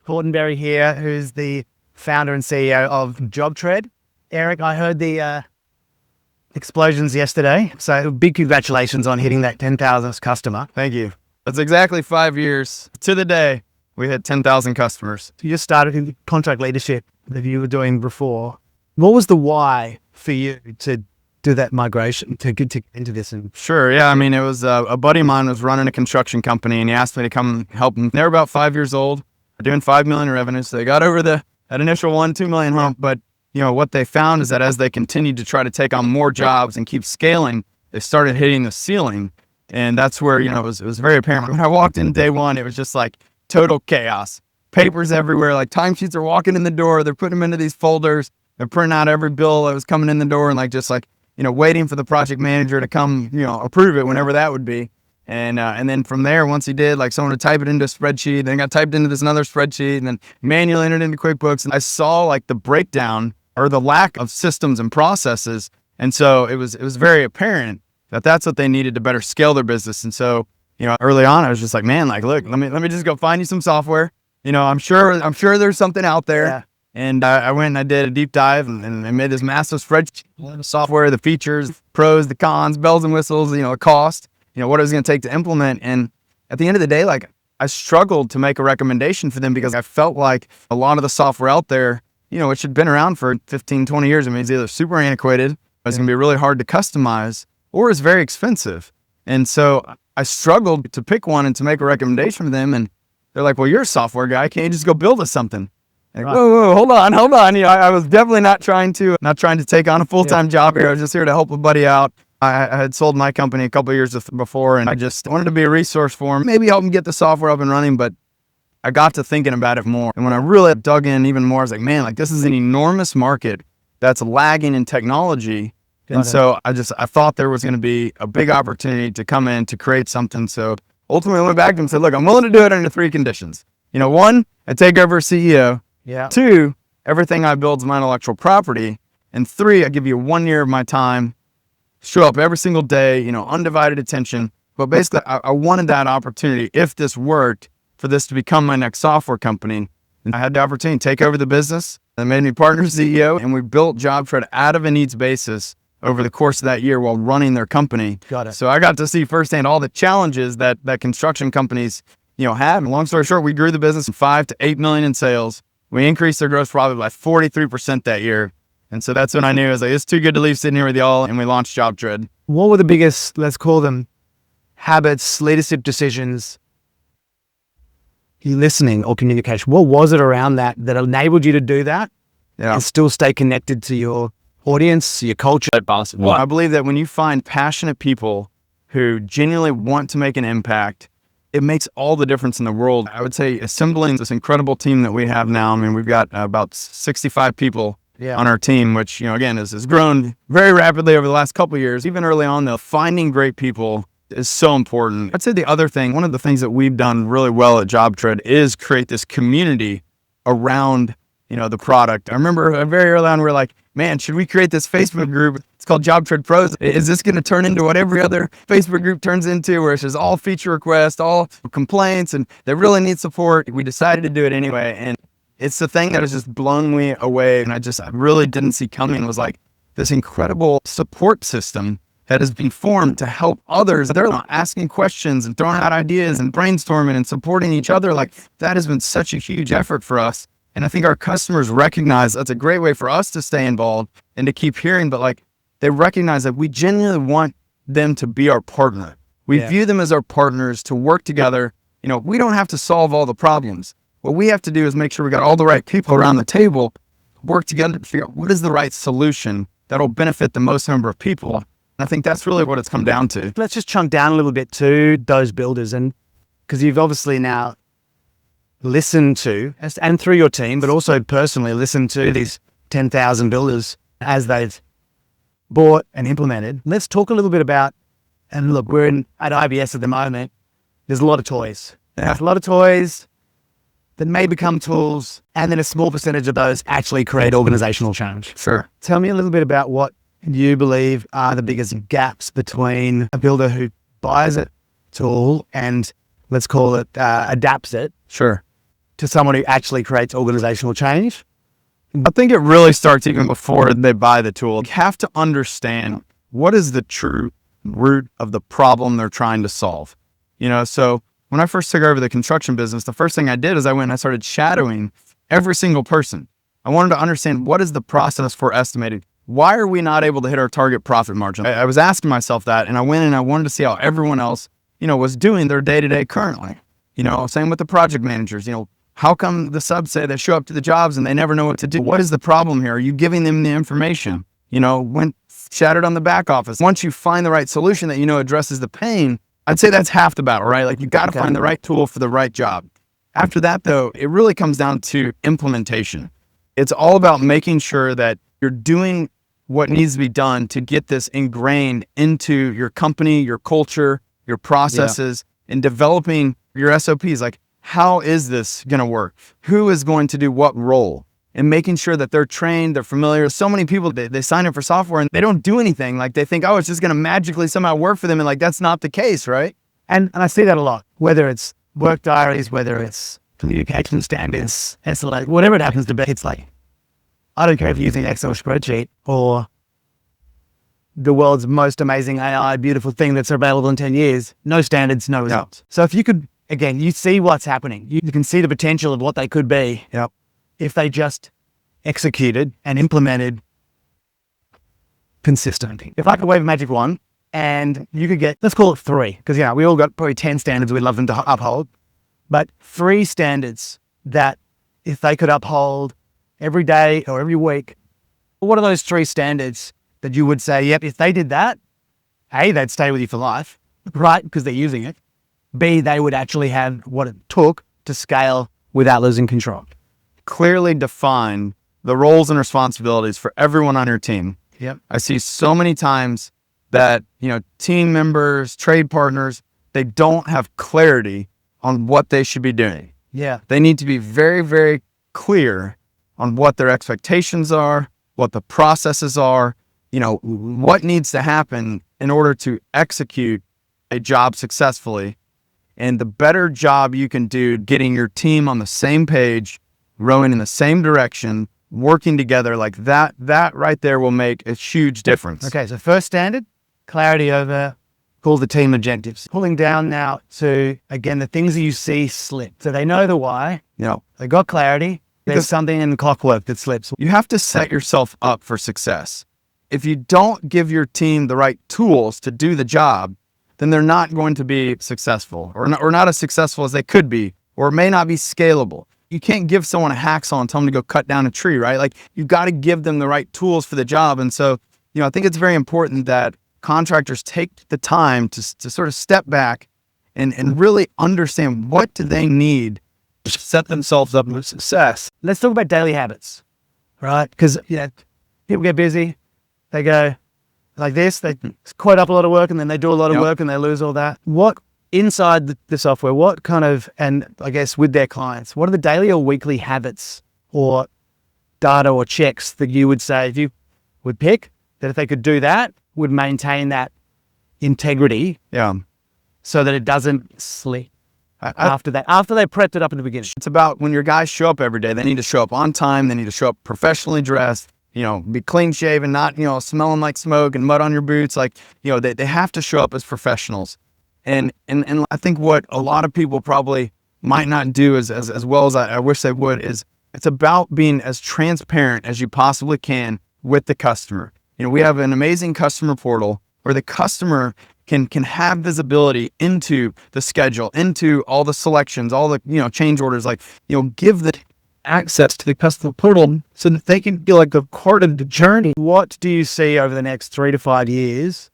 Fortenberry here, who's the founder and CEO of JobTread. Eric, I heard the explosions yesterday, so big congratulations on hitting that 10,000th customer. Thank you. That's exactly 5 years to the day we hit 10,000 customers. You just started in contract leadership that you were doing before. What was the why for you to do that migration, to get into this? And Sure, yeah. I mean, it was a buddy of mine was running a construction company, and he asked me to come help him. They were about 5 years old, doing 5 million in revenue. So they got over that initial 2 million hump. But what they found is that as they continued to try to take on more jobs and keep scaling, they started hitting the ceiling. And that's where, it was very apparent. When I walked in day one, it was just like total chaos. Papers everywhere, like timesheets are walking in the door. They're putting them into these folders. They're printing out every bill that was coming in the door and waiting for the project manager to come, approve it whenever that would be. And then from there, once he did, someone would type it into a spreadsheet, then it got typed into this another spreadsheet, and then manually entered into QuickBooks. And I saw the breakdown or the lack of systems and processes. And so it was very apparent that that's what they needed to better scale their business. And so, early on, I was just like, man, look, let me just go find you some software. I'm sure there's something out there. Yeah. And I went and I did a deep dive and I made this massive spreadsheet, the software, the features, pros, the cons, bells and whistles, the cost, what it was going to take to implement. And at the end of the day, I struggled to make a recommendation for them because I felt like a lot of the software out there, which had been around for 15, 20 years. I mean, it's either super antiquated, it's going to be really hard to customize, or it's very expensive. And so I struggled to pick one and to make a recommendation for them. And they're like, well, you're a software guy. Can't you just go build us something? Like, Right. whoa, hold on. I was definitely not trying to take on a full-time job here. I was just here to help a buddy out. I had sold my company a couple of years before, and I just wanted to be a resource for him, maybe help him get the software up and running. But I got to thinking about it more. And when I really dug in even more, I was like, man, this is an enormous market that's lagging in technology. And so I thought there was going to be a big opportunity to come in to create something. So ultimately I went back to him and said, look, I'm willing to do it under 3 conditions. 1, I take over as CEO. Yeah. 2, everything I build is my intellectual property. And 3, I give you 1 year of my time, show up every single day, undivided attention. But basically, I wanted that opportunity, if this worked, for this to become my next software company. And I had the opportunity to take over the business. That made me partner CEO, and we built JobTread out of a needs basis over the course of that year while running their company. Got it. So I got to see firsthand all the challenges that construction companies, had. And long story short, we grew the business from 5 to 8 million in sales. We increased their gross profit by 43% that year. And so that's when I knew, I was like, it's too good to leave sitting here with y'all. And we launched JobTread. What were the biggest, let's call them, habits, leadership decisions, listening or communication? What was it around that enabled you to do that and still stay connected to your audience, your culture? Well, I believe that when you find passionate people who genuinely want to make an impact, it makes all the difference in the world. I would say assembling this incredible team that we have now, I mean, we've got about 65 people on our team, which, again, has grown very rapidly over the last couple of years. Even early on, though, finding great people is so important. I'd say the other thing, one of the things that we've done really well at JobTread is create this community around, the product. I remember very early on, we were like, man, should we create this Facebook group? It's called JobTread Pros. Is this going to turn into what every other Facebook group turns into, where it's just all feature requests, all complaints, and they really need support? We decided to do it anyway. And it's the thing that has just blown me away. And I really didn't see coming, was this incredible support system that has been formed to help others. They're asking questions and throwing out ideas and brainstorming and supporting each other. That has been such a huge effort for us. And I think our customers recognize that's a great way for us to stay involved and to keep hearing, but they recognize that we genuinely want them to be our partner. We view them as our partners to work together. We don't have to solve all the problems. What we have to do is make sure we got all the right people around the table, work together to figure out what is the right solution that'll benefit the most number of people. And I think that's really what it's come down to. Let's just chunk down a little bit to those builders, and because you've obviously now listened to, and through your team, but also personally listened to these 10,000 builders as they've bought and implemented. Let's talk a little bit about, and look, we're at IBS at the moment. There's a lot of toys. There's a lot of toys that may become tools, and then a small percentage of those actually create organizational change. Sure. Tell me a little bit about what you believe are the biggest gaps between a builder who buys a tool and, let's call it, adapts it. Sure. to someone who actually creates organizational change? I think it really starts even before they buy the tool. You have to understand what is the true root of the problem they're trying to solve. So when I first took over the construction business, the first thing I did is I went and I started shadowing every single person. I wanted to understand, what is the process for estimating? Why are we not able to hit our target profit margin? I was asking myself that, and I went and I wanted to see how everyone else, was doing their day-to-day currently. Same with the project managers. How come the subs say they show up to the jobs and they never know what to do? What is the problem here? Are you giving them the information? When shattered on the back office. Once you find the right solution that addresses the pain, I'd say that's half the battle, right? Like, you got to find the right tool for the right job. After that, though, it really comes down to implementation. It's all about making sure that you're doing what needs to be done to get this ingrained into your company, your culture, your processes, and developing your SOPs. Like, how is this going to work? Who is going to do what role? And making sure that they're trained, they're familiar. So many people, they sign up for software and they don't do anything. Like, they think, oh, it's just going to magically somehow work for them. And like, that's not the case, right? And I see that a lot, whether it's work diaries, whether it's communication standards, SLA, whatever it happens to be. It's like, I don't care if you're using an Excel spreadsheet or the world's most amazing AI, beautiful thing that's available in 10 years, no standards, no results. So if you could, again, you see what's happening. You can see the potential of what they could be if they just executed and implemented consistently. If I could wave a magic wand and you could get, let's call it 3, because we all got probably 10 standards we'd love them to uphold, but 3 standards that if they could uphold every day or every week, what are those 3 standards that you would say, yep, if they did that, A, they'd stay with you for life, right, because they're using it. B, they would actually have what it took to scale without losing control. Clearly define the roles and responsibilities for everyone on your team. Yep. I see so many times that, team members, trade partners, they don't have clarity on what they should be doing. Yeah. They need to be very, very clear on what their expectations are, what the processes are, what needs to happen in order to execute a job successfully. And the better job you can do getting your team on the same page, rowing in the same direction, working together, like that right there will make a huge difference. Okay, so first standard, clarity over, call the team objectives. Pulling down now to, again, the things that you see slip. So they know the why. They got clarity. There's something in clockwork that slips. You have to set yourself up for success. If you don't give your team the right tools to do the job, then they're not going to be successful or not as successful as they could be, or it may not be scalable. You can't give someone a hacksaw and tell them to go cut down a tree, right? Like, you've got to give them the right tools for the job. And so, I think it's very important that contractors take the time to sort of step back and really understand, what do they need to set themselves up for success. Let's talk about daily habits, right? Because people get busy, they go like this, they quote up a lot of work and then they do a lot of work and they lose all that. What inside the software, what kind of, and I guess with their clients, what are the daily or weekly habits or data or checks that you would say, if you would pick, that if they could do that, would maintain that integrity so that it doesn't slip after they prepped it up in the beginning? It's about when your guys show up every day, they need to show up on time, they need to show up professionally dressed, be clean shaven, not, smelling like smoke and mud on your boots. Like, they have to show up as professionals. And I think what a lot of people probably might not do as well as I wish they would is, it's about being as transparent as you possibly can with the customer. We have an amazing customer portal where the customer can have visibility into the schedule, into all the selections, all the, change orders, like, give the access to the customer portal so that they can feel like a part of the journey. What do you see over the next 3 to 5 years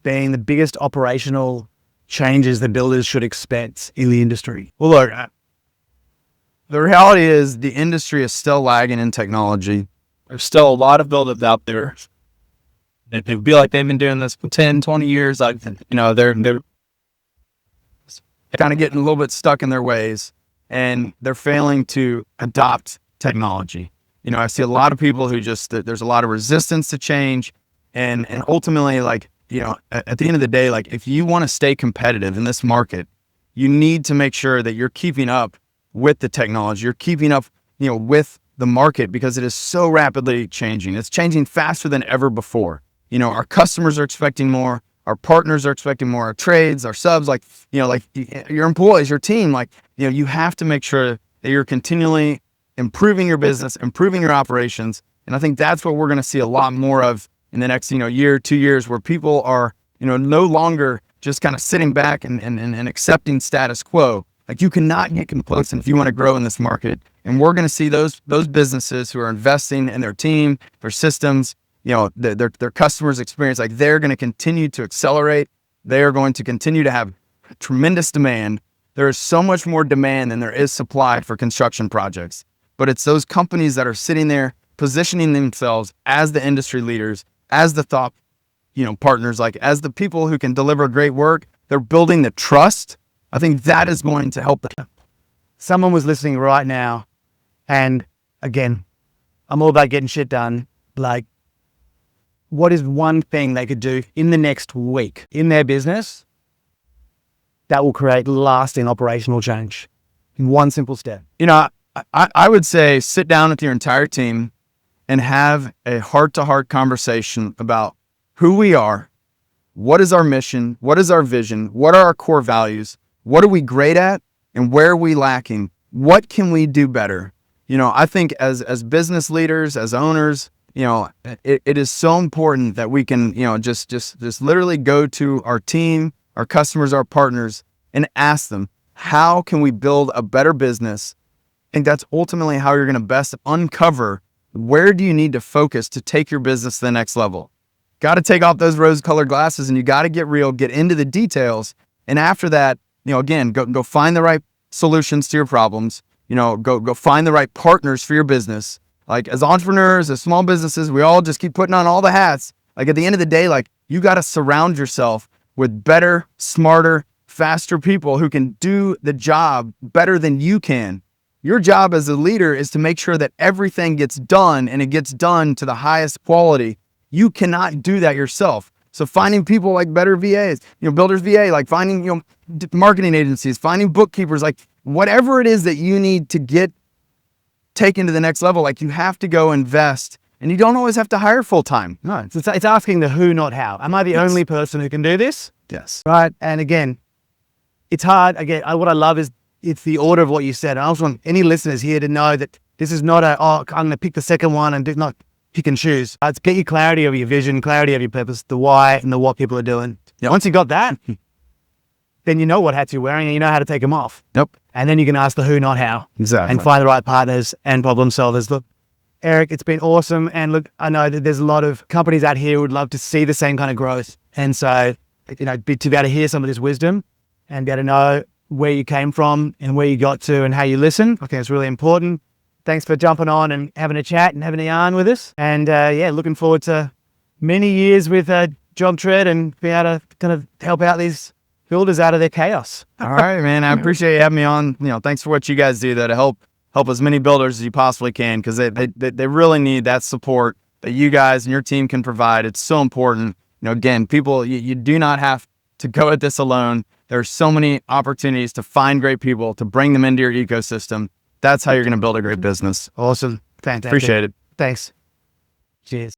being the biggest operational changes that builders should expect in the industry? Well, look, the reality is the industry is still lagging in technology. There's still a lot of builders out there that they feel like they've been doing this for 10, 20 years. Like, they're kind of getting a little bit stuck in their ways and they're failing to adopt technology. I see a lot of people who there's a lot of resistance to change. And ultimately, like, at the end of the day, like, if you want to stay competitive in this market, you need to make sure that you're keeping up with the technology. You're keeping up, with the market because it is so rapidly changing. It's changing faster than ever before. Our customers are expecting more. Our partners are expecting more. Our trades, our subs, like your employees, your team, you have to make sure that you're continually improving your business, improving your operations. And I think that's what we're going to see a lot more of in the next, year, 2 years, where people are, no longer just kind of sitting back and accepting status quo. Like, you cannot get complacent if you want to grow in this market. And we're going to see those businesses who are investing in their team, their systems, their customers' experience, like, they're going to continue to accelerate. They are going to continue to have tremendous demand. There is so much more demand than there is supply for construction projects. But it's those companies that are sitting there positioning themselves as the industry leaders, as the thought, partners, like, as the people who can deliver great work. They're building the trust. I think that is going to help them. Someone was listening right now, and again, I'm all about getting shit done. Like, what is one thing they could do in the next week in their business that will create lasting operational change in one simple step? I would say sit down with your entire team and have a heart-to-heart conversation about who we are, what is our mission, what is our vision, what are our core values, what are we great at, and where are we lacking? What can we do better? I think as business leaders, as owners, it is so important that we can, just literally go to our team, our customers, our partners, and ask them, how can we build a better business? I think that's ultimately how you're going to best uncover where do you need to focus to take your business to the next level. Got to take off those rose-colored glasses, and you got to get real, get into the details. And after that, again, go find the right solutions to your problems. Go find the right partners for your business. Like, as entrepreneurs, as small businesses, we all just keep putting on all the hats. Like, at the end of the day, like, you got to surround yourself with better, smarter, faster people who can do the job better than you can. Your job as a leader is to make sure that everything gets done, and it gets done to the highest quality. You cannot do that yourself. So finding people like better VAs, Builders VA, like finding, marketing agencies, finding bookkeepers, like whatever it is that you need to get taken to the next level, like, you have to go invest, and you don't always have to hire full time. No, it's asking the who, not how. Am I the only person who can do this? Yes. Right. And again, it's hard. Again, what I love is it's the order of what you said. And I also want any listeners here to know that this is not I'm going to pick the second one and do not pick and choose. It's get your clarity of your vision, clarity of your purpose, the why and the what people are doing. Yep. Once you got that, then you know what hats you're wearing and you know how to take them off. Yep. And then you can ask the who, not how. Exactly. And find the right partners and problem solvers. Look, Eric, it's been awesome. And look, I know that there's a lot of companies out here who would love to see the same kind of growth. And so, to be able to hear some of this wisdom and be able to know where you came from and where you got to and how you listen, I think it's really important. Thanks for jumping on and having a chat and having a yarn with us. And looking forward to many years with JobTread and be able to kind of help out these builders out of their chaos. All right, man. I appreciate you having me on. Thanks for what you guys do to help as many builders as you possibly can, because they really need that support that you guys and your team can provide. It's so important. Again, people, you do not have to go at this alone. There are so many opportunities to find great people, to bring them into your ecosystem. That's how you're going to build a great business. Awesome. Fantastic. Appreciate it. Thanks. Cheers.